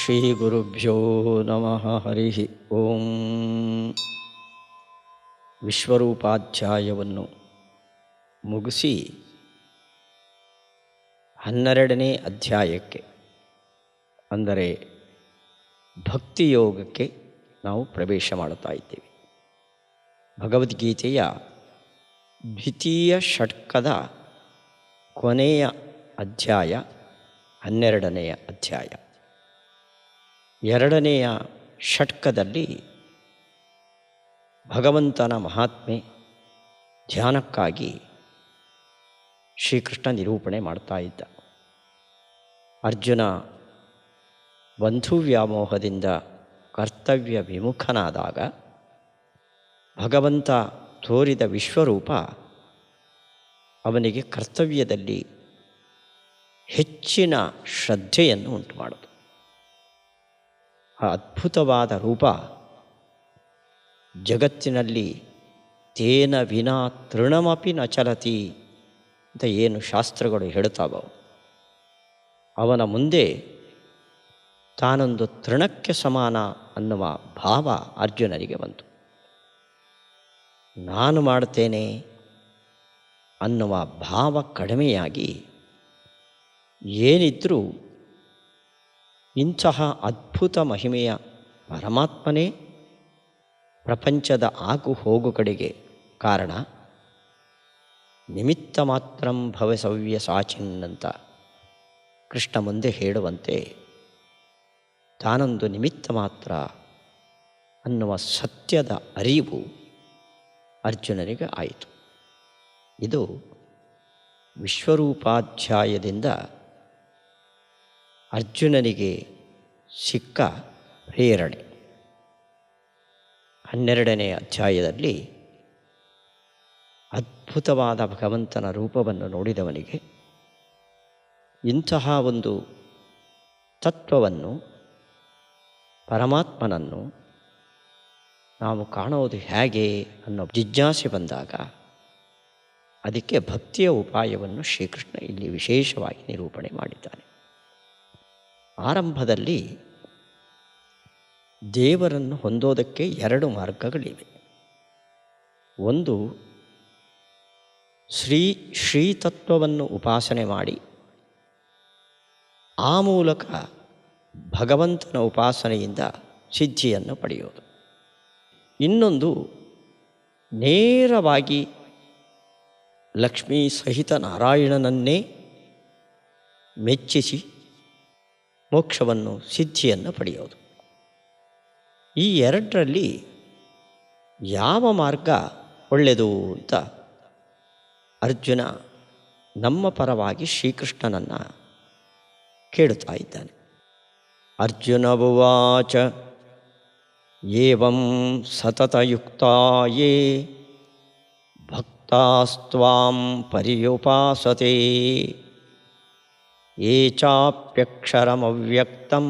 ಶ್ರೀ ಗುರುಭ್ಯೋ ನಮಃ. ಹರಿ ಓಂ. ವಿಶ್ವರೂಪಾಧ್ಯಾಯವನ್ನು ಮುಗಿಸಿ 12ನೇ ಅಧ್ಯಾಯಕ್ಕೆ ಅಂದರೆ ಭಕ್ತಿಯೋಗಕ್ಕೆ ನಾವು ಪ್ರವೇಶ ಮಾಡುತ್ತಾ ಇದ್ದೇವೆ. ಭಗವದ್ಗೀತೆಯ ದ್ವಿತೀಯ ಷಟ್ಕದ ಕೊನೆಯ ಅಧ್ಯಾಯ 12ನೆಯ ಅಧ್ಯಾಯ. 2ನೆಯ ಷಟ್ಕದಲ್ಲಿ ಭಗವಂತನ ಮಹಾತ್ಮೆ ಧ್ಯಾನಕ್ಕಾಗಿ ಶ್ರೀಕೃಷ್ಣ ನಿರೂಪಣೆ ಮಾಡ್ತಾ ಇದ್ದ. ಅರ್ಜುನ ಬಂಧು ವ್ಯಾಮೋಹದಿಂದ ಕರ್ತವ್ಯ ವಿಮುಖನಾದಾಗ ಭಗವಂತ ತೋರಿದ ವಿಶ್ವರೂಪ ಅವನಿಗೆ ಕರ್ತವ್ಯದಲ್ಲಿ ಹೆಚ್ಚಿನ ಶ್ರದ್ಧೆಯನ್ನು ಉಂಟು ಮಾಡಿತು. ಆ ಅದ್ಭುತವಾದ ರೂಪ ಜಗತ್ತಿನಲ್ಲಿ ತೇನ ವಿನಾ ತೃಣಮಪಿ ನ ಚಲತಿ ಅಂತ ಏನು ಶಾಸ್ತ್ರಗಳು ಹೇಳ್ತಾವೋ ಅವನ ಮುಂದೆ ತಾನೊಂದು ತೃಣಕ್ಕೆ ಸಮಾನ ಅನ್ನುವ ಭಾವ ಅರ್ಜುನನಿಗೆ ಬಂತು. ನಾನು ಮಾಡ್ತೇನೆ ಅನ್ನುವ ಭಾವ ಕಡಿಮೆಯಾಗಿ ಏನಿದ್ರೂ ಇಂತಹ ಅದ್ಭುತ ಮಹಿಮೆಯ ಪರಮಾತ್ಮನೇ ಪ್ರಪಂಚದ ಆಗು ಹೋಗು ಕಡೆಗೆ ಕಾರಣ. ನಿಮಿತ್ತ ಮಾತ್ರಂ ಭವಸವ್ಯ ಸಾಚಿನ್ನಂತ ಕೃಷ್ಣ ಮುಂದೆ ಹೇಳುವಂತೆ ತಾನೊಂದು ನಿಮಿತ್ತ ಮಾತ್ರ ಅನ್ನುವ ಸತ್ಯದ ಅರಿವು ಅರ್ಜುನನಿಗೆ ಆಯಿತು. ಇದು ವಿಶ್ವರೂಪಾಧ್ಯಾಯದಿಂದ ಅರ್ಜುನನಿಗೆ ಸಿಕ್ಕ ಪ್ರೇರಣೆ. 12ನೇ ಅಧ್ಯಾಯದಲ್ಲಿ ಅದ್ಭುತವಾದ ಭಗವಂತನ ರೂಪವನ್ನು ನೋಡಿದವನಿಗೆ ಇಂತಹ ಒಂದು ತತ್ವವನ್ನು, ಪರಮಾತ್ಮನನ್ನು ನಾವು ಕಾಣೋದು ಹೇಗೆ ಅನ್ನೋ ಜಿಜ್ಞಾಸೆ ಬಂದಾಗ ಅದಕ್ಕೆ ಭಕ್ತಿಯ ಉಪಾಯವನ್ನು ಶ್ರೀಕೃಷ್ಣ ಇಲ್ಲಿ ವಿಶೇಷವಾಗಿ ನಿರೂಪಣೆ ಮಾಡಿದ್ದಾನೆ. ಆರಂಭದಲ್ಲಿ ದೇವರನ್ನು ಹೊಂದೋದಕ್ಕೆ 2 ಮಾರ್ಗಗಳಿವೆ. ಒಂದು ಶ್ರೀತತ್ವವನ್ನು ಉಪಾಸನೆ ಮಾಡಿ ಆ ಮೂಲಕ ಭಗವಂತನ ಉಪಾಸನೆಯಿಂದ ಸಿದ್ಧಿಯನ್ನು ಪಡೆಯೋದು. ಇನ್ನೊಂದು ನೇರವಾಗಿ ಲಕ್ಷ್ಮೀ ಸಹಿತ ನಾರಾಯಣನನ್ನೇ ಮೆಚ್ಚಿಸಿ ಮೋಕ್ಷವನ್ನು, ಸಿದ್ಧಿಯನ್ನು ಪಡೆಯೋದು. ಈ 2ರಲ್ಲಿ ಯಾವ ಮಾರ್ಗ ಒಳ್ಳೆಯದು ಅಂತ ಅರ್ಜುನ ನಮ್ಮ ಪರವಾಗಿ ಶ್ರೀಕೃಷ್ಣನನ್ನು ಕೇಳುತ್ತಾ ಇದ್ದಾನೆ. ಅರ್ಜುನ ಉವಾಚ ಏವಂ ಸತತಯುಕ್ತಾಯೇ ಭಕ್ತಾಸ್ತ್ವಾಂ ಪರ್ಯುಪಾಸತೆ ಯೇ ಚಾಪ್ಯಕ್ಷರಮವ್ಯಕ್ತಂ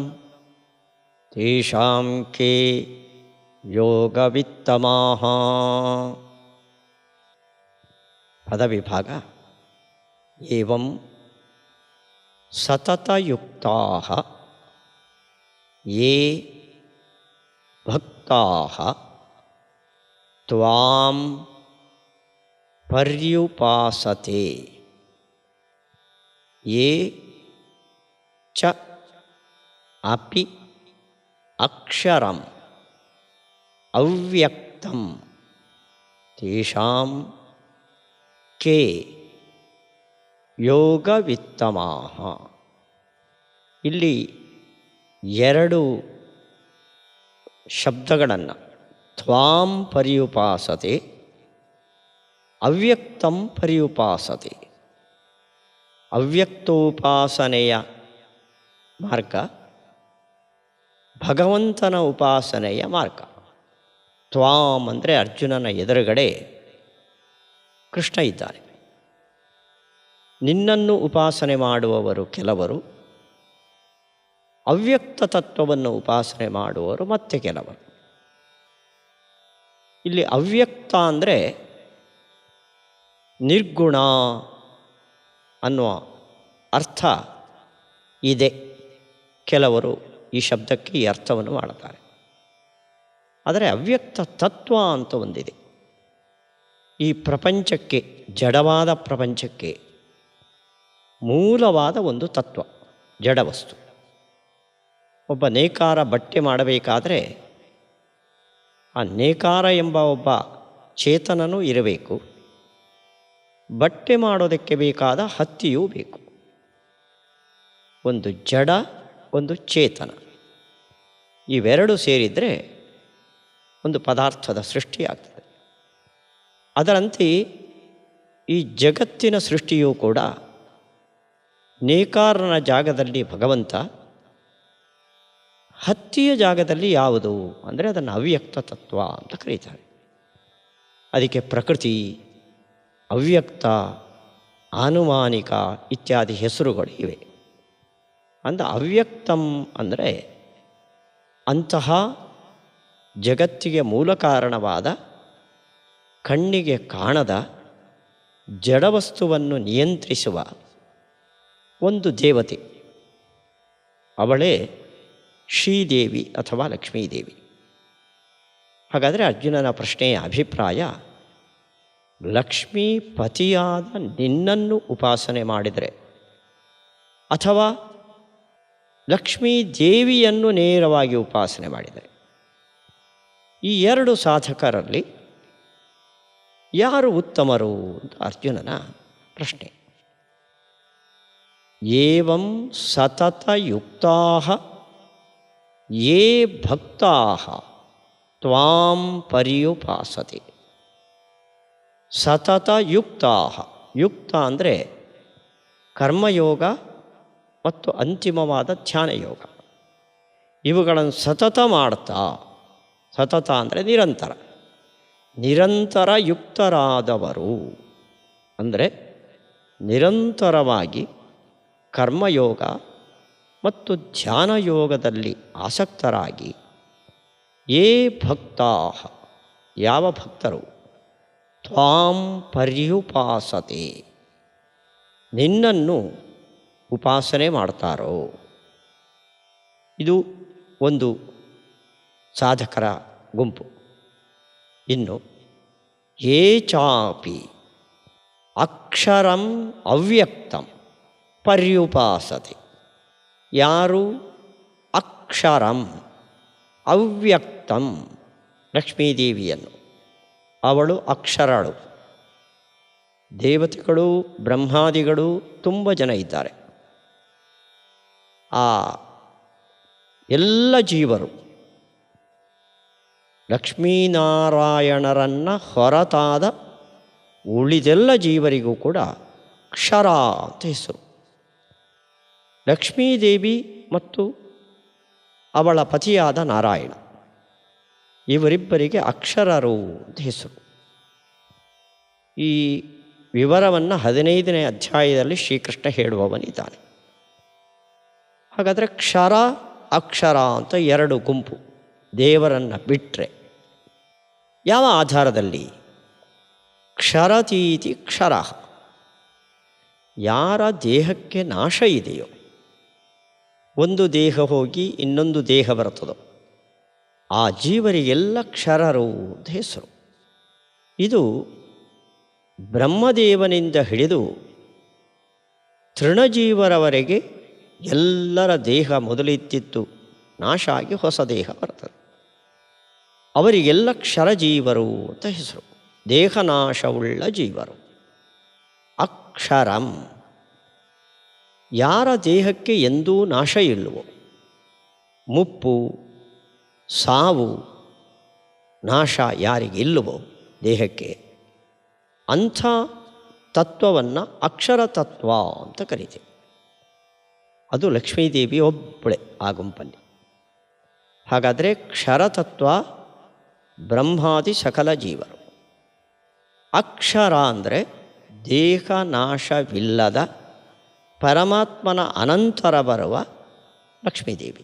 ತೇಷಾಂ ಕೇ ಯೋಗವಿತ್ತಮಾಃ. ಪದವಿಭಾಗ. ಏವಂ ಸತತಯುಕ್ತಾಃ ಯೇ ಭಕ್ತಾಃ ತ್ವಾಂ ಪರ್ಯುಪಾಸತೆ ಯೇ ಚ ಅಪಿ ಅಕ್ಷರಂ ಅವ್ಯಕ್ತಂ ತೇಷಾಂ ಕೇ ಯೋಗವಿತ್ತಮಾಃ. ಇಲ್ಲಿ 2 ಶಬ್ದಗಳನ್ನು, ತ್ವಾಂ ಪರ್ಯುಪಾಸತೆ, ಅವ್ಯಕ್ತಂ ಪರ್ಯುಪಾಸತೆ. ಅವ್ಯಕ್ತೋಪಾಸನೆಯ ಮಾರ್ಗ, ಭಗವಂತನ ಉಪಾಸನೆಯ ಮಾರ್ಗ. ತ್ವಾಂ ಅಂದರೆ ಅರ್ಜುನನ ಎದುರುಗಡೆ ಕೃಷ್ಣ ಇದ್ದಾನೆ. ನಿನ್ನನ್ನು ಉಪಾಸನೆ ಮಾಡುವವರು ಕೆಲವರು, ಅವ್ಯಕ್ತ ತತ್ವವನ್ನು ಉಪಾಸನೆ ಮಾಡುವವರು ಮತ್ತೆ ಕೆಲವರು. ಇಲ್ಲಿ ಅವ್ಯಕ್ತ ಅಂದರೆ ನಿರ್ಗುಣ ಅನ್ನುವ ಅರ್ಥ ಇದೆ. ಕೆಲವರು ಈ ಶಬ್ದಕ್ಕೆ ಈ ಅರ್ಥವನ್ನು ಮಾಡುತ್ತಾರೆ. ಆದರೆ ಅವ್ಯಕ್ತ ತತ್ವ ಅಂತ ಒಂದಿದೆ. ಈ ಪ್ರಪಂಚಕ್ಕೆ, ಜಡವಾದ ಪ್ರಪಂಚಕ್ಕೆ ಮೂಲವಾದ ಒಂದು ತತ್ವ, ಜಡವಸ್ತು. ಒಬ್ಬ ನೇಕಾರ ಬಟ್ಟೆ ಮಾಡಬೇಕಾದರೆ ಆ ನೇಕಾರ ಎಂಬ ಒಬ್ಬ ಚೇತನನೂ ಇರಬೇಕು, ಬಟ್ಟೆ ಮಾಡೋದಕ್ಕೆ ಬೇಕಾದ ಹತ್ತಿಯೂ ಬೇಕು. ಒಂದು ಜಡ, ಒಂದು ಚೇತನ, ಇವೆರಡು ಸೇರಿದರೆ ಒಂದು ಪದಾರ್ಥದ ಸೃಷ್ಟಿಯಾಗ್ತದೆ. ಅದರಂತೆ ಈ ಜಗತ್ತಿನ ಸೃಷ್ಟಿಯೂ ಕೂಡ ನೇಕಾರನ ಜಾಗದಲ್ಲಿ ಭಗವಂತ, ಹತ್ತಿಯ ಜಾಗದಲ್ಲಿ ಯಾವುದು ಅಂದರೆ ಅದನ್ನು ಅವ್ಯಕ್ತ ತತ್ವ ಅಂತ ಕರೀತಾರೆ. ಅದಕ್ಕೆ ಪ್ರಕೃತಿ, ಅವ್ಯಕ್ತ, ಆನುಮಾನಿಕ ಇತ್ಯಾದಿ ಹೆಸರುಗಳು ಇವೆ. ಅಂದ ಅವ್ಯಕ್ತಂ ಅಂದರೆ ಅಂತಹ ಜಗತ್ತಿಗೆ ಮೂಲ ಕಾರಣವಾದ, ಕಣ್ಣಿಗೆ ಕಾಣದ ಜಡವಸ್ತುವನ್ನು ನಿಯಂತ್ರಿಸುವ ಒಂದು ದೇವತೆ, ಅವಳೇ ಶ್ರೀದೇವಿ ಅಥವಾ ಲಕ್ಷ್ಮೀದೇವಿ. ಹಾಗಾದರೆ ಅರ್ಜುನನ ಪ್ರಶ್ನೆಯ ಅಭಿಪ್ರಾಯ, ಲಕ್ಷ್ಮೀಪತಿಯಾದ ನಿನ್ನನ್ನು ಉಪಾಸನೆ ಮಾಡಿದರೆ ಅಥವಾ ಲಕ್ಷ್ಮೀ ದೇವಿಯನ್ನು ನೇರವಾಗಿ ಉಪಾಸನೆ ಮಾಡಿದರೆ, ಈ ಎರಡು ಸಾಧಕರಲ್ಲಿ ಯಾರು ಉತ್ತಮರು ಅಂತ ಅರ್ಜುನನ ಪ್ರಶ್ನೆ. ಏವಂ ಸತತಯುಕ್ತಾಃ ಯೇ ಭಕ್ತಾಃ ತ್ವಾಂ ಪರ್ಯುಪಾಸತೆ. ಸತತಯುಕ್ತಾಃ, ಯುಕ್ತ ಅಂದರೆ ಕರ್ಮಯೋಗ ಮತ್ತು ಅಂತಿಮವಾದ ಧ್ಯಾನಯೋಗ, ಇವುಗಳನ್ನು ಸತತ ಮಾಡ್ತಾ, ಸತತ ಅಂದರೆ ನಿರಂತರ, ನಿರಂತರ ಯುಕ್ತರಾದವರು ಅಂದರೆ ನಿರಂತರವಾಗಿ ಕರ್ಮಯೋಗ ಮತ್ತು ಧ್ಯಾನಯೋಗದಲ್ಲಿ ಆಸಕ್ತರಾಗಿ, ಯೇ ಭಕ್ತಾಃ ಯಾವ ಭಕ್ತರು, ತ್ವಾಂ ಪರ್ಯುಪಾಸತೆ ನಿನ್ನನ್ನು ಉಪಾಸನೆ ಮಾಡ್ತಾರೋ. ಇದು ಒಂದು ಸಾಧಕರ ಗುಂಪು. ಇನ್ನು ಯೇ ಚಾಪಿ ಅಕ್ಷರಂ ಅವ್ಯಕ್ತಂ ಪರ್ಯುಪಾಸತೆ, ಯಾರು ಅಕ್ಷರಂ ಅವ್ಯಕ್ತಂ ಲಕ್ಷ್ಮೀದೇವಿಯನ್ನು, ಅವಳು ಅಕ್ಷರಳು. ದೇವತೆಗಳು, ಬ್ರಹ್ಮಾದಿಗಳು ತುಂಬ ಜನ ಇದ್ದಾರೆ. ಆ ಎಲ್ಲ ಜೀವರು ಲಕ್ಷ್ಮೀನಾರಾಯಣರನ್ನು ಹೊರತಾದ ಉಳಿದೆಲ್ಲ ಜೀವರಿಗೂ ಕೂಡ ಕ್ಷರ ಅಂತ ಹೆಸರು. ಲಕ್ಷ್ಮೀದೇವಿ ಮತ್ತು ಅವಳ ಪತಿಯಾದ ನಾರಾಯಣ, ಇವರಿಬ್ಬರಿಗೆ ಅಕ್ಷರರು ಅಂತ ಹೆಸರು. ಈ ವಿವರವನ್ನು 15ನೇ ಅಧ್ಯಾಯದಲ್ಲಿ ಶ್ರೀಕೃಷ್ಣ ಹೇಳುವವನಿದ್ದಾನೆ. ಹಾಗಾದರೆ ಕ್ಷರ ಅಕ್ಷರ ಅಂತ ಎರಡು ಗುಂಪು ದೇವರನ್ನು ಬಿಟ್ಟರೆ, ಯಾವ ಆಧಾರದಲ್ಲಿ? ಕ್ಷರತೀತಿ ಕ್ಷರ, ಯಾರ ದೇಹಕ್ಕೆ ನಾಶ ಇದೆಯೋ, ಒಂದು ದೇಹ ಹೋಗಿ ಇನ್ನೊಂದು ದೇಹ ಬರ್ತದೋ ಆ ಜೀವರಿಗೆಲ್ಲ ಕ್ಷರರು ಅಂತ ಹೆಸರು. ಇದು ಬ್ರಹ್ಮದೇವನಿಂದ ಹಿಡಿದು ತೃಣಜೀವರವರೆಗೆ ಎಲ್ಲರ ದೇಹ ಮೊದಲಿತ್ತಿತ್ತು ನಾಶ ಆಗಿ ಹೊಸ ದೇಹ ಬರ್ತದೆ. ಅವರಿಗೆಲ್ಲ ಕ್ಷರಜೀವರು ಅಂತ ಹೆಸರು, ದೇಹನಾಶವುಳ್ಳ ಜೀವರು. ಅಕ್ಷರಂ, ಯಾರ ದೇಹಕ್ಕೆ ಎಂದೂ ನಾಶ ಇಲ್ಲವೋ, ಮುಪ್ಪು ಸಾವು ನಾಶ ಯಾರಿಗೆ ಇಲ್ಲವೋ ದೇಹಕ್ಕೆ, ಅಂಥ ತತ್ವವನ್ನು ಅಕ್ಷರ ತತ್ವ ಅಂತ ಕರೀತೀವಿ. ಅದು ಲಕ್ಷ್ಮೀದೇವಿ ಒಬ್ಬಳೆ ಆ ಗುಂಪಲ್ಲಿ. ಹಾಗಾದರೆ ಕ್ಷರತತ್ವ ಬ್ರಹ್ಮಾದಿ ಸಕಲ ಜೀವರು. ಅಕ್ಷರ ಅಂದರೆ ದೇಹ ನಾಶವಿಲ್ಲದ ಪರಮಾತ್ಮನ ಅನಂತರ ಬರುವ ಲಕ್ಷ್ಮೀದೇವಿ.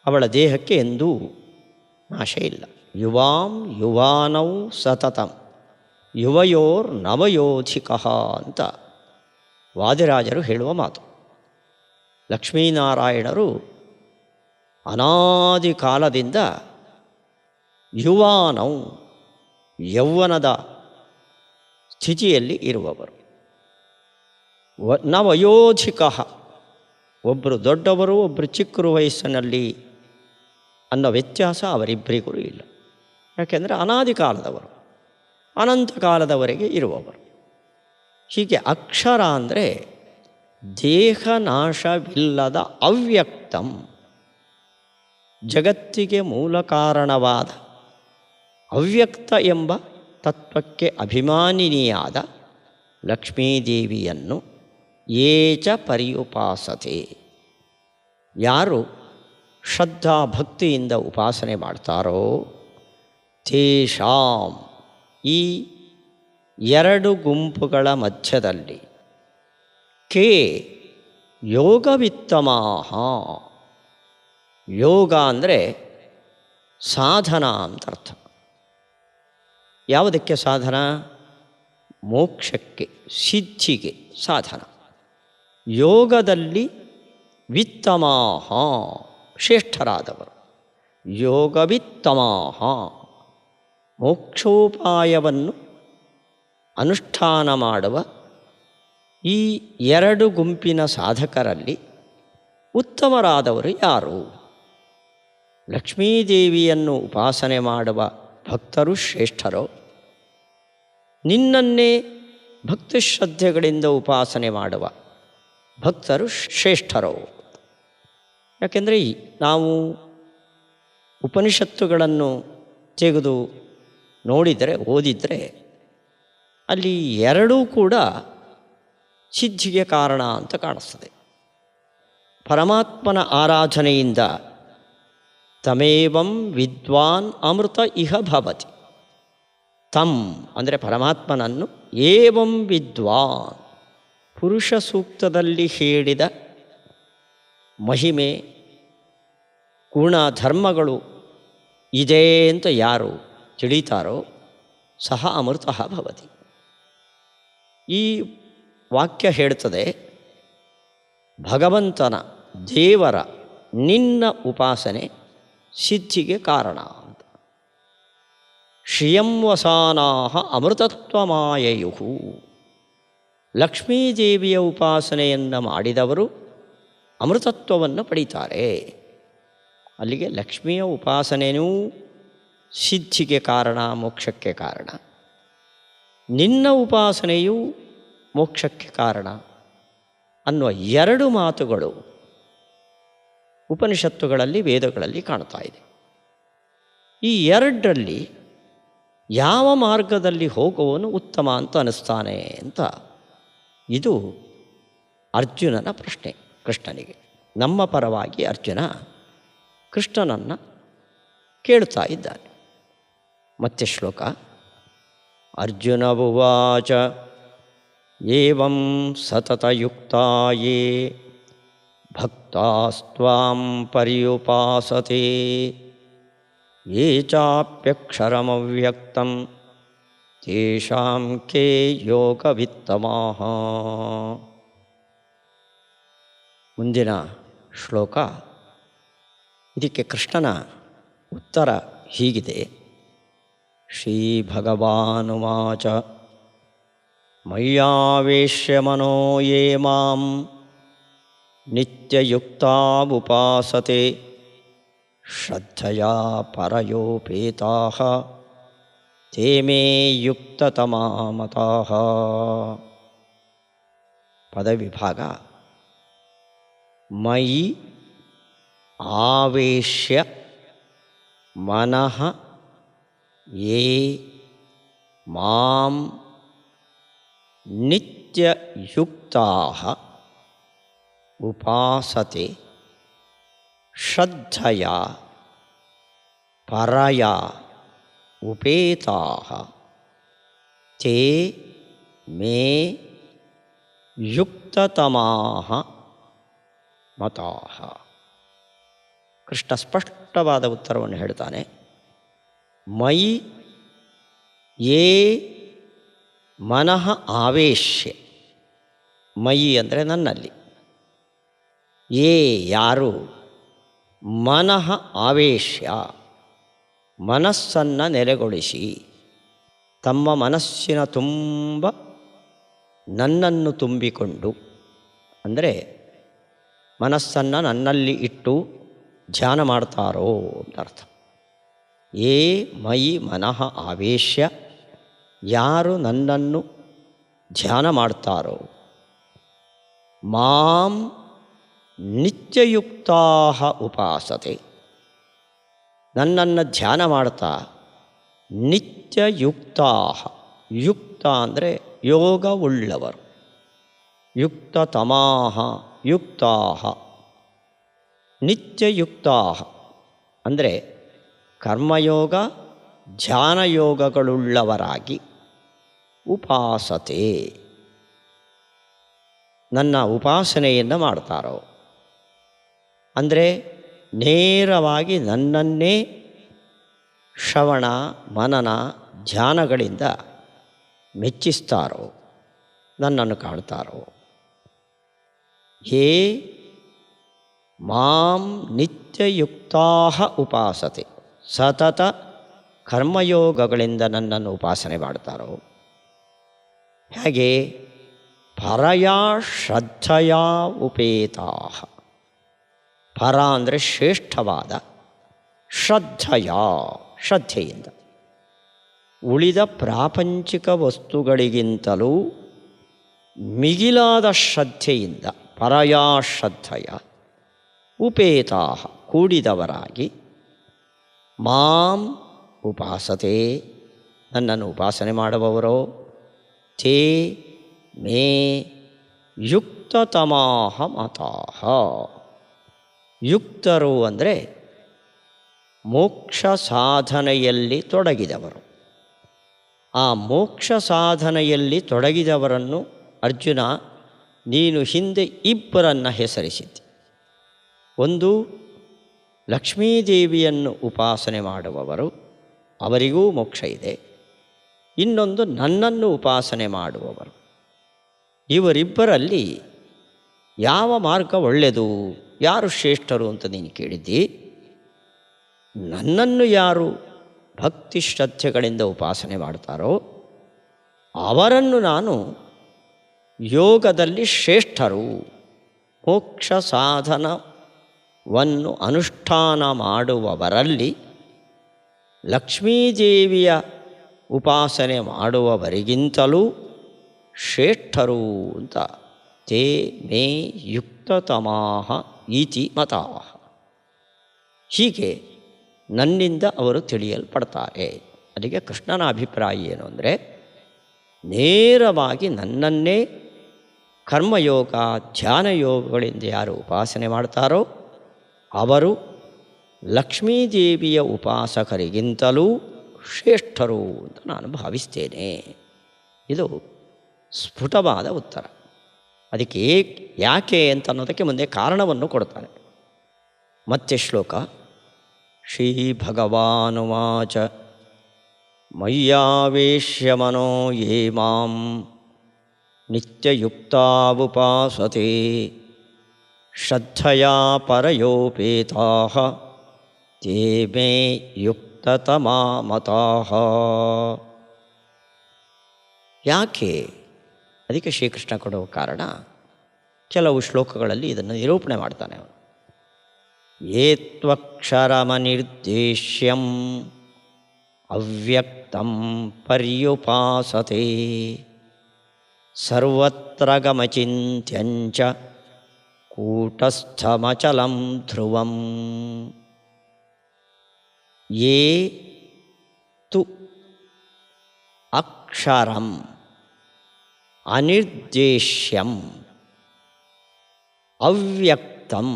ಅವಳ ದೇಹಕ್ಕೆ ಎಂದೂ ನಾಶ ಇಲ್ಲ. ಯುವಾಂ ಯುವಾನೌ ಸತತಂ ಯುವಯೋರ್ ನವಯೋಧಿಕಃ ಅಂತ ವಾದಿರಾಜರು ಹೇಳುವ ಮಾತು. ಲಕ್ಷ್ಮೀನಾರಾಯಣರು ಅನಾದಿ ಕಾಲದಿಂದ ಯುವಾನೌ ಯೌವನದ ಸ್ಥಿತಿಯಲ್ಲಿ ಇರುವವರು. ನ ವಯೋಧಿಕ, ಒಬ್ಬರು ದೊಡ್ಡವರು ಒಬ್ಬರು ಚಿಕ್ಕರು ವಯಸ್ಸಿನಲ್ಲಿ ಅನ್ನೋ ವ್ಯತ್ಯಾಸ ಅವರಿಬ್ಬರಿಗೂ ಇಲ್ಲ. ಯಾಕೆಂದರೆ ಅನಾದಿ ಕಾಲದವರು, ಅನಂತ ಕಾಲದವರೆಗೆ ಇರುವವರು. ಹೀಗೆ ಅಕ್ಷರ ಅಂದರೆ ದೇಹ ನಾಶವಿಲ್ಲದ ಅವ್ಯಕ್ತಂ, ಜಗತ್ತಿಗೆ ಮೂಲ ಕಾರಣವಾದ ಅವ್ಯಕ್ತ ಎಂಬ ತತ್ವಕ್ಕೆ ಅಭಿಮಾನಿನಿಯಾದ ಲಕ್ಷ್ಮೀದೇವಿಯನ್ನು ಏಚ ಪರ್ಯುಪಾಸತೆ, ಯಾರು ಶ್ರದ್ಧಾ ಭಕ್ತಿಯಿಂದ ಉಪಾಸನೆ ಮಾಡ್ತಾರೋ ತೇಷಾಂ, ಈ ಎರಡು ಗುಂಪುಗಳ ಮಧ್ಯದಲ್ಲಿ ಕೇ ಯೋಗವಿತ್ತಮಾಹ, ಯೋಗ ಅಂದರೆ ಸಾಧನ ಅಂತ ಅರ್ಥ. ಯಾವುದಕ್ಕೆ ಸಾಧನ? ಮೋಕ್ಷಕ್ಕೆ, ಸಿದ್ಧಿಗೆ ಸಾಧನ. ಯೋಗದಲ್ಲಿ ವಿತ್ತಮಾಹ, ಶ್ರೇಷ್ಠರಾದವರು. ಯೋಗವಿತ್ತಮಾಹ, ಮೋಕ್ಷೋಪಾಯವನ್ನು ಅನುಷ್ಠಾನ ಮಾಡುವ ಈ ಎರಡು ಗುಂಪಿನ ಸಾಧಕರಲ್ಲಿ ಉತ್ತಮರಾದವರು ಯಾರು? ಲಕ್ಷ್ಮೀದೇವಿಯನ್ನು ಉಪಾಸನೆ ಮಾಡುವ ಭಕ್ತರು ಶ್ರೇಷ್ಠರೋ, ನಿನ್ನನ್ನೇ ಭಕ್ತಿ ಶ್ರದ್ಧೆಗಳಿಂದ ಉಪಾಸನೆ ಮಾಡುವ ಭಕ್ತರು ಶ್ರೇಷ್ಠರೋ? ಯಾಕೆಂದರೆ ನಾವು ಉಪನಿಷತ್ತುಗಳನ್ನು ತೆಗೆದು ನೋಡಿದರೆ, ಓದಿದರೆ, ಅಲ್ಲಿ ಎರಡೂ ಕೂಡ ಸಿದ್ಧಿಗೆ ಕಾರಣ ಅಂತ ಕಾಣಿಸ್ತದೆ. ಪರಮಾತ್ಮನ ಆರಾಧನೆಯಿಂದ ತಮೇವಂ ವಿದ್ವಾನ್ ಅಮೃತ ಇಹ ಭವತಿ. ತಮ್ ಅಂದರೆ ಪರಮಾತ್ಮನನ್ನು, ಏವಂ ವಿದ್ವಾನ್, ಪುರುಷ ಸೂಕ್ತದಲ್ಲಿ ಹೇಳಿದ ಮಹಿಮೆ ಗುಣ ಧರ್ಮಗಳು ಇದೆ ಅಂತ ಯಾರು ತಿಳಿತಾರೋ ಸಹ ಅಮೃತಃ ಭವತಿ. ಈ ವಾಕ್ಯ ಹೇಳ್ತದೆ ಭಗವಂತನ, ದೇವರ, ನಿನ್ನ ಉಪಾಸನೆ ಸಿದ್ಧಿಗೆ ಕಾರಣ ಅಂತ. ಶ್ರಿಯಂ ವಸಾನಾಹ ಅಮೃತತ್ವಮಾಯಯು, ಲಕ್ಷ್ಮೀದೇವಿಯ ಉಪಾಸನೆಯನ್ನು ಮಾಡಿದವರು ಅಮೃತತ್ವವನ್ನು ಪಡೀತಾರೆ. ಅಲ್ಲಿಗೆ ಲಕ್ಷ್ಮಿಯ ಉಪಾಸನೆಯೂ ಸಿದ್ಧಿಗೆ ಕಾರಣ, ಮೋಕ್ಷಕ್ಕೆ ಕಾರಣ. ನಿನ್ನ ಉಪಾಸನೆಯೂ ಮೋಕ್ಷಕ್ಕೆ ಕಾರಣ ಅನ್ನುವ ಎರಡು ಮಾತುಗಳು ಉಪನಿಷತ್ತುಗಳಲ್ಲಿ, ವೇದಗಳಲ್ಲಿ ಕಾಣ್ತಾ ಇದೆ. ಈ ಎರಡರಲ್ಲಿ ಯಾವ ಮಾರ್ಗದಲ್ಲಿ ಹೋಗುವವನು ಉತ್ತಮ ಅಂತ ಅನ್ನಿಸ್ತಾನೆ ಅಂತ ಇದು ಅರ್ಜುನನ ಪ್ರಶ್ನೆ ಕೃಷ್ಣನಿಗೆ. ನಮ್ಮ ಪರವಾಗಿ ಅರ್ಜುನ ಕೃಷ್ಣನನ್ನು ಕೇಳ್ತಾ ಇದ್ದಾನೆ. ಮತ್ತೆ ಶ್ಲೋಕ. ಅರ್ಜುನ ಉವಾಚ ಏವಂ ಸತತಯುಕ್ತಾ ಯೇ ಭಕ್ತಾಸ್ತ್ವಾಂ ಪರ್ಯುಪಾಸತೆ ಯೇ ಚಾಪ್ಯಕ್ಷರಮವ್ಯಕ್ತಂ ತೇಷಾಂ ಕೇ ಯೋಗವಿತ್ತಮಾಹ. ಮುಂದಿನ ಶ್ಲೋಕ. ಇದಕ್ಕೆ ಕೃಷ್ಣನ ಉತ್ತರ ಹೀಗಿದೆ. ಶ್ರೀಭಗವಾನುವಾಚ ಮಯ್ಯಾವೇಶ್ಯ ಮನೋ ಯೇ ಮಾಂ ನಿತ್ಯಯುಕ್ತಾ ಉಪಾಸತೆ ಶ್ರದ್ಧಯಾ ಪರಯೋಪೇತಾಃ ತೇ ಮೇ ಯುಕ್ತತಮಾ ಮತಾಃ. ಪದವಿಭಾಗ. ಮಯಿ ಆವೇಶ್ಯ ಮನಃ ಯೇ ಮಾಂ ನಿತ್ಯಯುಕ್ತಾಃ ಉಪಾಸತೆ ಶ್ರದ್ಧಯಾ ಪರಯಾ ಉಪೇತಾಃ ತೇ ಮೇ ಯುಕ್ತತಮಾಃ ಮತಾಃ. ಕೃಷ್ಣ ಸ್ಪಷ್ಟವಾದ ಉತ್ತರವನ್ನು ಹೇಳ್ತಾನೆ. ಮಯಿ ಯೇ ಮನಃ ಆವೇಶ್ಯ, ಮಯಿ ಅಂದರೆ ನನ್ನಲ್ಲಿ, ಯೇ ಯಾರು ಮನಃ ಆವೇಶ್ಯ, ಮನಸ್ಸನ್ನು ನೆಲೆಗೊಳಿಸಿ, ತಮ್ಮ ಮನಸ್ಸಿನ ತುಂಬ ನನ್ನನ್ನು ತುಂಬಿಕೊಂಡು, ಅಂದರೆ ಮನಸ್ಸನ್ನು ನನ್ನಲ್ಲಿ ಇಟ್ಟು ಧ್ಯಾನ ಮಾಡ್ತಾರೋ ಅಂತ ಅರ್ಥ. ಏ ಮಯಿ ಮನಃ ಆವೇಶ್ಯ, ಯಾರು ನನ್ನನ್ನು ಧ್ಯಾನ ಮಾಡ್ತಾರೋ, ಮಾಂ ನಿತ್ಯಯುಕ್ತಾ ಉಪಾಸತೆ, ನನ್ನನ್ನು ಧ್ಯಾನ ಮಾಡ್ತಾ ನಿತ್ಯಯುಕ್ತಾ, ಯುಕ್ತ ಅಂದರೆ ಯೋಗವುಳ್ಳವರು, ಯುಕ್ತತಮಾಹ ಯುಕ್ತಾ, ನಿತ್ಯಯುಕ್ತಾ ಅಂದರೆ ಕರ್ಮಯೋಗ ಧ್ಯಾನಯೋಗಗಳುಳ್ಳವರಾಗಿ, ಉಪಾಸತೆ ನನ್ನ ಉಪಾಸನೆಯನ್ನು ಮಾಡ್ತಾರೋ, ಅಂದರೆ ನೇರವಾಗಿ ನನ್ನನ್ನೇ ಶ್ರವಣ ಮನನ ಧ್ಯಾನಗಳಿಂದ ಮೆಚ್ಚಿಸ್ತಾರೋ, ನನ್ನನ್ನು ಕಾಣ್ತಾರೋ. ಹೇ ಮಾಂ ನಿತ್ಯಯುಕ್ತಾ ಉಪಾಸತೆ, ಸತತ ಕರ್ಮಯೋಗಗಳಿಂದ ನನ್ನನ್ನು ಉಪಾಸನೆ ಮಾಡ್ತಾರೋ. ಹಾಗೆ ಪರಯಾ ಶ್ರದ್ಧೆಯಾ ಉಪೇತಾ, ಪರ ಅಂದರೆ ಶ್ರೇಷ್ಠವಾದ, ಶ್ರದ್ಧೆಯ ಶ್ರದ್ಧೆಯಿಂದ, ಉಳಿದ ಪ್ರಾಪಂಚಿಕ ವಸ್ತುಗಳಿಗಿಂತಲೂ ಮಿಗಿಲಾದ ಶ್ರದ್ಧೆಯಿಂದ, ಪರಯಾ ಶ್ರದ್ಧೆಯ ಉಪೇತಾ ಕೂಡಿದವರಾಗಿ, ಮಾಂ ಉಪಾಸತೆ ನನ್ನನ್ನು ಉಪಾಸನೆ ಮಾಡುವವರೋ, ತೇ ಮೇ ಯುಕ್ತತಮಾಹ ಮತಾಹ, ಯುಕ್ತರು ಅಂದರೆ ಮೋಕ್ಷ ಸಾಧನೆಯಲ್ಲಿ ತೊಡಗಿದವರು. ಆ ಮೋಕ್ಷ ಸಾಧನೆಯಲ್ಲಿ ತೊಡಗಿದವರನ್ನು ಅರ್ಜುನ ನೀನು ಹಿಂದೆ ಇಬ್ಬರನ್ನು ಹೆಸರಿಸಿದ್ದಿ. ಒಂದು ಲಕ್ಷ್ಮೀದೇವಿಯನ್ನು ಉಪಾಸನೆ ಮಾಡುವವರು, ಅವರಿಗೂ ಮೋಕ್ಷ ಇದೆ. ಇನ್ನೊಂದು ನನ್ನನ್ನು ಉಪಾಸನೆ ಮಾಡುವವರು. ಇವರಿಬ್ಬರಲ್ಲಿ ಯಾವ ಮಾರ್ಗ ಒಳ್ಳೆಯದು, ಯಾರು ಶ್ರೇಷ್ಠರು ಅಂತ ನೀನು ಕೇಳಿದ್ದಿ. ನನ್ನನ್ನು ಯಾರು ಭಕ್ತಿ ಶ್ರದ್ಧೆಗಳಿಂದ ಉಪಾಸನೆ ಮಾಡ್ತಾರೋ ಅವರನ್ನು ನಾನು ಯೋಗದಲ್ಲಿ ಶ್ರೇಷ್ಠರು, ಮೋಕ್ಷ ಸಾಧನವನ್ನು ಅನುಷ್ಠಾನ ಮಾಡುವವರಲ್ಲಿ ಲಕ್ಷ್ಮೀದೇವಿಯ ಉಪಾಸನೆ ಮಾಡುವವರಿಗಿಂತಲೂ ಶ್ರೇಷ್ಠರು ಅಂತ ತೇ ಮೇ ಯುಕ್ತತಮಾಹ ಇತಿ ಮತಾಹ. ಹೀಗೆ ನನ್ನಿಂದ ಅವರು ತಿಳಿಯಲ್ಪಡ್ತಾರೆ. ಅದಕ್ಕೆ ಕೃಷ್ಣನ ಅಭಿಪ್ರಾಯ ಏನು ಅಂದರೆ, ನೇರವಾಗಿ ನನ್ನನ್ನೇ ಕರ್ಮಯೋಗ ಧ್ಯಾನಯೋಗಗಳಿಂದ ಯಾರು ಉಪಾಸನೆ ಮಾಡ್ತಾರೋ ಅವರು ಲಕ್ಷ್ಮೀದೇವಿಯ ಉಪಾಸಕರಿಗಿಂತಲೂ ಶ್ರೇಷ್ಠರು ಅಂತ ನಾನು ಭಾವಿಸ್ತೇನೆ. ಇದು ಸ್ಫುಟವಾದ ಉತ್ತರ. ಅದಕ್ಕೆ ಯಾಕೆ ಅಂತ ಅನ್ನೋದಕ್ಕೆ ಮುಂದೆ ಕಾರಣವನ್ನು ಕೊಡ್ತಾನೆ. ಮತ್ತೆ ಶ್ಲೋಕ. ಶ್ರೀ ಭಗವಾನುವಾಚ ಮಯ್ಯಾವೇಶ್ಯ ಮನೋ ಯೇ ಮಾಂ ನಿತ್ಯಯುಕ್ತಾವುಪಾಸತೆ ಶ್ರದ್ಧಯಾ ಪರಯೋಪೇತಾಃ ತೇ ಮೇ ಯುಕ್ತತಮಾ ಮತಾಃ. ಯಾಕೆ? ಅದಕ್ಕೆ ಶ್ರೀಕೃಷ್ಣ ಕೊಡುವ ಕಾರಣ ಕೆಲವು ಶ್ಲೋಕಗಳಲ್ಲಿ ಇದನ್ನು ನಿರೂಪಣೆ ಮಾಡ್ತಾನೆ ಅವನು. ಯೇ ತ್ವಕ್ಷರಮನಿರ್ದೇಶ್ಯಂ ಅವ್ಯಕ್ತಂ ಪರ್ಯುಪಾಸತೆ ಸರ್ವತ್ರ ಗಮಚಿಂತ್ಯಂಚ ಕೂಟಸ್ಥಮಚಲಂ ಧ್ರುವಂ. ಯೇ ತು ಅಕ್ಷರಂ ಅನಿರ್ದೇಶ್ಯಂ ಅವ್ಯಕ್ತಂ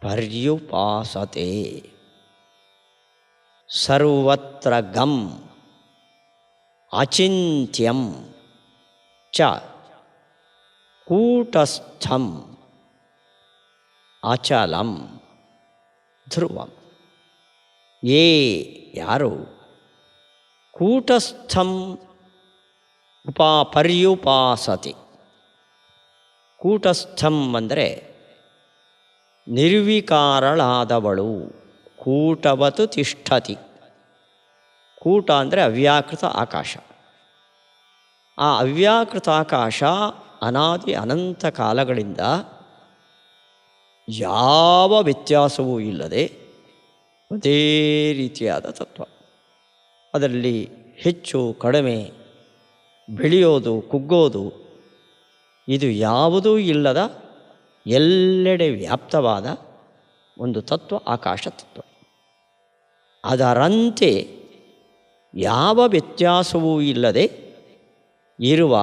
ಪರ್ಯುಪಾಸತೆ ಸರ್ವತ್ರ ಗಂ ಅಚಿಂತ್ಯಂ ಚ ಕೂಟಸ್ಥಂ ಅಚಲಂ ಧ್ರುವಂ. ಯೇ ಯಾರು ಕೂಟಸ್ಥಂ ಪರ್ಯುಪಾಸತಿ. ಕೂಟಸ್ಥಂ ಅಂದರೆ ನಿರ್ವಿಕಾರಳಾದವಳು ಕೂಟವತು ತಿಷ್ಠತಿ. ಕೂಟ ಅಂದರೆ ಅವ್ಯಾಕೃತ ಆಕಾಶ. ಆ ಅವ್ಯಾಕೃತ ಆಕಾಶ ಅನಾದಿ ಅನಂತ ಕಾಲಗಳಿಂದ ಯಾವ ವ್ಯತ್ಯಾಸವೂ ಇಲ್ಲದೆ ಒಂದೇ ರೀತಿಯಾದ ತತ್ವ. ಅದರಲ್ಲಿ ಹೆಚ್ಚು ಕಡಿಮೆ, ಬೆಳೆಯೋದು ಕುಗ್ಗೋದು ಇದು ಯಾವುದೂ ಇಲ್ಲದ ಎಲ್ಲೆಡೆ ವ್ಯಾಪ್ತವಾದ ಒಂದು ತತ್ವ ಆಕಾಶ ತತ್ವ. ಅದರಂತೆ ಯಾವ ವ್ಯತ್ಯಾಸವೂ ಇಲ್ಲದೆ ಇರುವ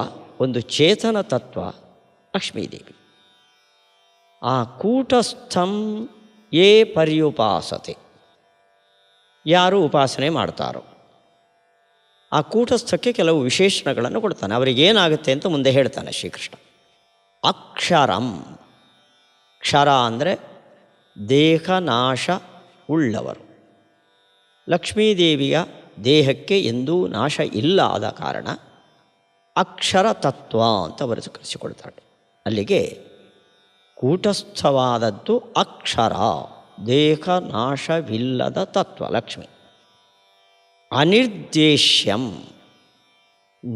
ಒಂದು ಚೇತನ ತತ್ವ ಲಕ್ಷ್ಮೀದೇವಿ. ಆ ಕೂಟಸ್ಥಂ ಯೇ ಪರ್ಯುಪಾಸತೆ, ಯಾರು ಉಪಾಸನೆ ಮಾಡ್ತಾರೋ ಆ ಕೂಟಸ್ಥಕ್ಕೆ ಕೆಲವು ವಿಶೇಷಣಗಳನ್ನು ಕೊಡ್ತಾನೆ. ಅವರಿಗೇನಾಗುತ್ತೆ ಅಂತ ಮುಂದೆ ಹೇಳ್ತಾನೆ ಶ್ರೀಕೃಷ್ಣ. ಅಕ್ಷರಂ, ಕ್ಷರ ಅಂದರೆ ದೇಹನಾಶ ಉಳ್ಳವರು. ಲಕ್ಷ್ಮೀದೇವಿಯ ದೇಹಕ್ಕೆ ಎಂದೂ ನಾಶ ಇಲ್ಲ ಆದ ಕಾರಣ ಅಕ್ಷರ ತತ್ವ ಅಂತ ಕರೆಸಿಕೊಳ್ತಾಳೆ. ಅಲ್ಲಿಗೆ ಕೂಟಸ್ಥವಾದದ್ದು ಅಕ್ಷರ, ದೇಹ ನಾಶವಿಲ್ಲದ ತತ್ವ ಲಕ್ಷ್ಮಿ. ಅನಿರ್ದೇಶ್ಯಂ,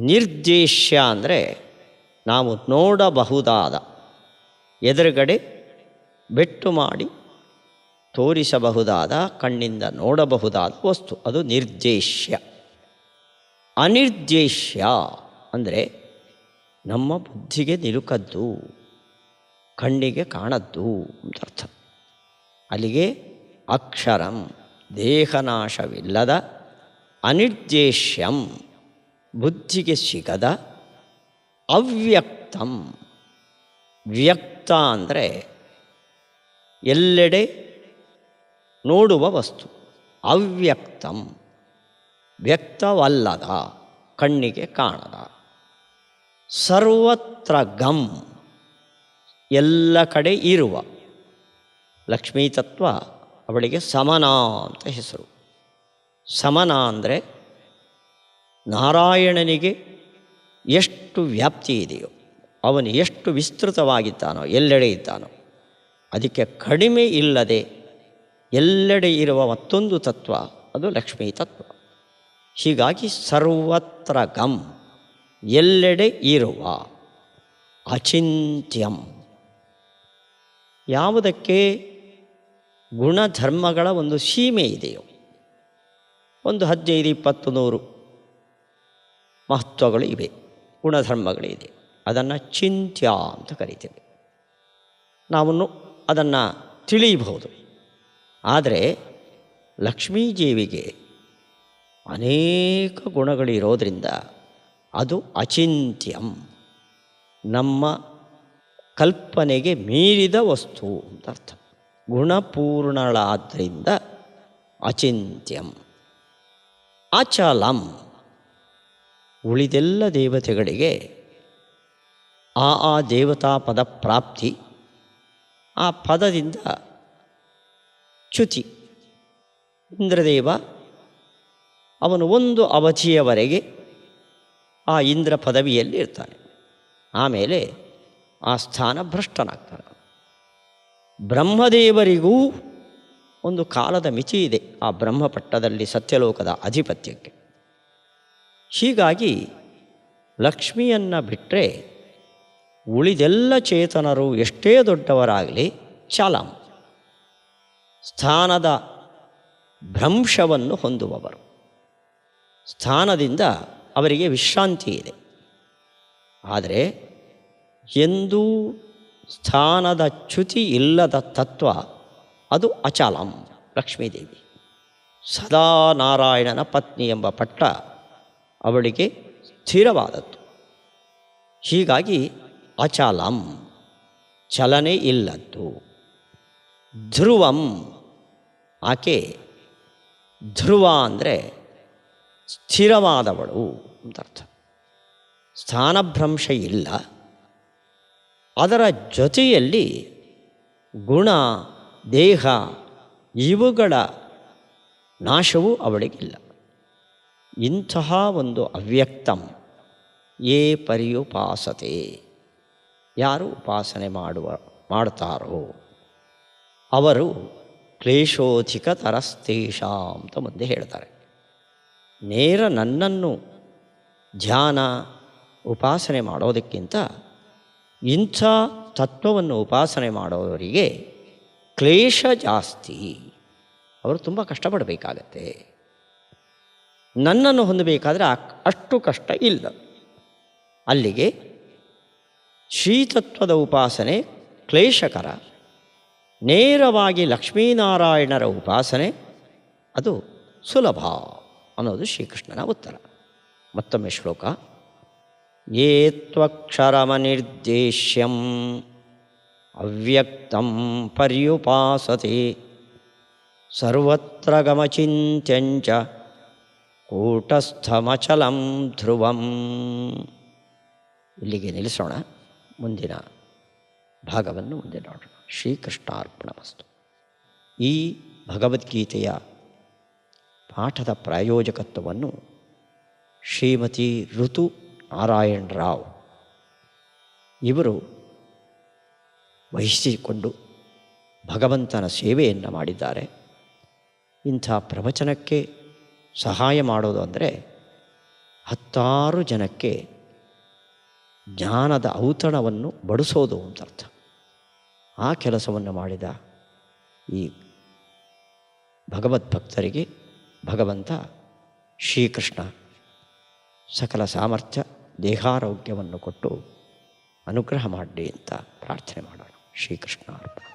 ನಿರ್ದೇಶ್ಯ ಅಂದರೆ ನಾವು ನೋಡಬಹುದಾದ, ಎದುರುಗಡೆ ಬೆಟ್ಟು ಮಾಡಿ ತೋರಿಸಬಹುದಾದ, ಕಣ್ಣಿಂದ ನೋಡಬಹುದಾದ ವಸ್ತು, ಅದು ನಿರ್ದೇಶ್ಯ. ಅನಿರ್ದೇಶ್ಯ ಅಂದರೆ ನಮ್ಮ ಬುದ್ಧಿಗೆ ನಿಲುಕದ್ದು, ಕಣ್ಣಿಗೆ ಕಾಣದ್ದು ಅಂತ ಅರ್ಥ. ಅಲ್ಲಿಗೆ ಅಕ್ಷರಂ ದೇಹನಾಶವಿಲ್ಲದ, ಅನಿರ್ದೇಶ್ಯಂ ಬುದ್ಧಿಗೆ ಸಿಗದ, ಅವ್ಯಕ್ತಂ ವ್ಯಕ್ತ ಅಂದರೆ ಎಲ್ಲೆಡೆ ನೋಡುವ ವಸ್ತು. ಅವ್ಯಕ್ತಂ ವ್ಯಕ್ತವಲ್ಲದ, ಕಣ್ಣಿಗೆ ಕಾಣದ. ಸರ್ವತ್ರ ಗಂ ಎಲ್ಲ ಕಡೆ ಇರುವ. ಲಕ್ಷ್ಮೀ ತತ್ವ ಅವಳಿಗೆ ಸಮನ ಅಂತ ಹೆಸರು. ಸಮನ ಅಂದರೆ ನಾರಾಯಣನಿಗೆ ಎಷ್ಟು ವ್ಯಾಪ್ತಿ ಇದೆಯೋ, ಅವನು ಎಷ್ಟು ವಿಸ್ತೃತವಾಗಿದ್ದಾನೋ, ಎಲ್ಲೆಡೆ ಇದ್ದಾನೋ, ಅದಕ್ಕೆ ಕಡಿಮೆ ಇಲ್ಲದೆ ಎಲ್ಲೆಡೆ ಇರುವ ಮತ್ತೊಂದು ತತ್ವ ಅದು ಲಕ್ಷ್ಮೀ ತತ್ವ. ಹೀಗಾಗಿ ಸರ್ವತ್ರ ಗಂ ಎಲ್ಲೆಡೆ ಇರುವ. ಅಚಿಂತ್ಯಂ ಯಾವುದಕ್ಕೆ ಗುಣಧರ್ಮಗಳ ಒಂದು ಸೀಮೆ ಇದೆಯೋ, ಒಂದು 15, 20, 100 ಮಹತ್ವಗಳು ಇವೆ, ಗುಣಧರ್ಮಗಳಿದೆ. ಅದನ್ನು ಚಿಂತ್ಯ ಅಂತ ಕರಿತೇವೆ. ನಾವು ಅದನ್ನು ತಿಳಿಯಬಹುದು. ಆದರೆ ಲಕ್ಷ್ಮೀದೇವಿಗೆ ಅನೇಕ ಗುಣಗಳಿರೋದರಿಂದ ಅದು ಅಚಿಂತ್ಯಂ, ನಮ್ಮ ಕಲ್ಪನೆಗೆ ಮೀರಿದ ವಸ್ತು ಅಂತ ಅರ್ಥ. ಗುಣಪೂರ್ಣಳಾದ್ದರಿಂದ ಅಚಿಂತ್ಯಂ. ಅಚಲಂ ಉಳಿದೆಲ್ಲ ದೇವತೆಗಳಿಗೆ ಆ ದೇವತಾ ಪದ ಪ್ರಾಪ್ತಿ, ಆ ಪದದಿಂದ ಚ್ಯುತಿ. ಇಂದ್ರದೇವ ಅವನು ಒಂದು ಅವಧಿಯವರೆಗೆ ಆ ಇಂದ್ರ ಪದವಿಯಲ್ಲಿ ಇರ್ತಾನೆ, ಆಮೇಲೆ ಆ ಸ್ಥಾನ ಭ್ರಷ್ಟನಾಗ್ತಾನೆ. ಬ್ರಹ್ಮದೇವರಿಗೂ ಒಂದು ಕಾಲದ ಮಿತಿ ಇದೆ ಆ ಬ್ರಹ್ಮಪಟ್ಟದಲ್ಲಿ ಸತ್ಯಲೋಕದ ಅಧಿಪತ್ಯಕ್ಕೆ. ಹೀಗಾಗಿ ಲಕ್ಷ್ಮಿಯನ್ನು ಬಿಟ್ಟರೆ ಉಳಿದೆಲ್ಲ ಚೇತನರು ಎಷ್ಟೇ ದೊಡ್ಡವರಾಗಲಿ ಚಲಂ ಸ್ಥಾನದ ಭ್ರಂಶವನ್ನು ಹೊಂದುವವರು. ಸ್ಥಾನದಿಂದ ಅವರಿಗೆ ವಿಶ್ರಾಂತಿ ಇದೆ. ಆದರೆ ಎಂದೂ ಸ್ಥಾನದ ಚ್ಯುತಿ ಇಲ್ಲದ ತತ್ವ ಅದು ಅಚಲಂ ಲಕ್ಷ್ಮೀದೇವಿ. ಸದಾ ನಾರಾಯಣನ ಪತ್ನಿ ಎಂಬ ಪಟ್ಟ ಅವಳಿಗೆ ಸ್ಥಿರವಾದದ್ದು. ಹೀಗಾಗಿ ಅಚಲಂ ಚಲನೆ ಇಲ್ಲದ್ದು. ಧ್ರುವಂ ಆಕೆ ಧ್ರುವ ಅಂದರೆ ಸ್ಥಿರವಾದವಳು ಅಂತ ಅರ್ಥ. ಸ್ಥಾನಭ್ರಂಶ ಇಲ್ಲ. ಅದರ ಜೊತೆಯಲ್ಲಿ ಗುಣ, ದೇಹ ಇವುಗಳ ನಾಶವೂ ಅವಳಿಗಿಲ್ಲ. ಇಂತಹ ಒಂದು ಅವ್ಯಕ್ತಂ ಯೇ ಪರ್ಯುಪಾಸತೆ, ಯಾರು ಉಪಾಸನೆ ಮಾಡ್ತಾರೋ ಅವರು ಕ್ಲೇಶೋಧಿಕ ತರಸ್ತೇಷಾಂ ಅಂತ ಮುಂದೆ ಹೇಳ್ತಾರೆ. ನೇರ ನನ್ನನ್ನು ಧ್ಯಾನ ಉಪಾಸನೆ ಮಾಡೋದಕ್ಕಿಂತ ಇಂಥ ತತ್ವವನ್ನು ಉಪಾಸನೆ ಮಾಡೋರಿಗೆ ಕ್ಲೇಶ ಜಾಸ್ತಿ, ಅವರು ತುಂಬ ಕಷ್ಟಪಡಬೇಕಾಗತ್ತೆ. ನನ್ನನ್ನು ಹೊಂದಬೇಕಾದ್ರೆ ಅಷ್ಟು ಕಷ್ಟ ಇಲ್ಲ. ಅಲ್ಲಿಗೆ ಶ್ರೀತತ್ವದ ಉಪಾಸನೆ ಕ್ಲೇಶಕರ, ನೇರವಾಗಿ ಲಕ್ಷ್ಮೀನಾರಾಯಣರ ಉಪಾಸನೆ ಅದು ಸುಲಭ ಅನ್ನೋದು ಶ್ರೀಕೃಷ್ಣನ ಉತ್ತರ. ಮತ್ತೊಮ್ಮೆ ಶ್ಲೋಕ. ಯೇ ತ್ವಕ್ಷರಮನಿರ್ದೇಶ್ಯಂ ಅವ್ಯಕ್ತಂ ಪರ್ಯುಪಾಸತೆ ಸರ್ವತ್ರ ಗಮಚಿಂತ್ಯಂಚ ಕೂಟಸ್ಥಮಚಲಂ ಧ್ರುವಂ. ಇಲ್ಲಿಗೆ ನಿಲ್ಲಿಸೋಣ. ಮುಂದಿನ ಭಾಗವನ್ನು ಮುಂದೆ ನೋಡೋಣ. ಶ್ರೀಕೃಷ್ಣಾರ್ಪಣಮಸ್ತು. ಈ ಭಗವದ್ಗೀತೆಯ ಪಾಠದ ಪ್ರಾಯೋಜಕತ್ವವನ್ನು ಶ್ರೀಮತಿ ಋತು ನಾರಾಯಣ ರಾವ್ ಇವರು ವಹಿಸಿಕೊಂಡು ಭಗವಂತನ ಸೇವೆಯನ್ನು ಮಾಡಿದ್ದಾರೆ. ಇಂಥ ಪ್ರವಚನಕ್ಕೆ ಸಹಾಯ ಮಾಡೋದು ಅಂದರೆ 10 ಜನಕ್ಕೆ ಜ್ಞಾನದ ಔತಣವನ್ನು ಬಡಿಸೋದು ಅಂತ ಅರ್ಥ. ಆ ಕೆಲಸವನ್ನು ಮಾಡಿದ ಈ ಭಗವದ್ಭಕ್ತರಿಗೆ ಭಗವಂತ ಶ್ರೀಕೃಷ್ಣ ಸಕಲ ಸಾಮರ್ಥ್ಯ ದೇಹಾರೋಗ್ಯವನ್ನು ಕೊಟ್ಟು ಅನುಗ್ರಹ ಮಾಡಲಿ ಅಂತ ಪ್ರಾರ್ಥನೆ ಮಾಡೋಣ. ಶ್ರೀಕೃಷ್ಣ ಅರ್ಪಣ.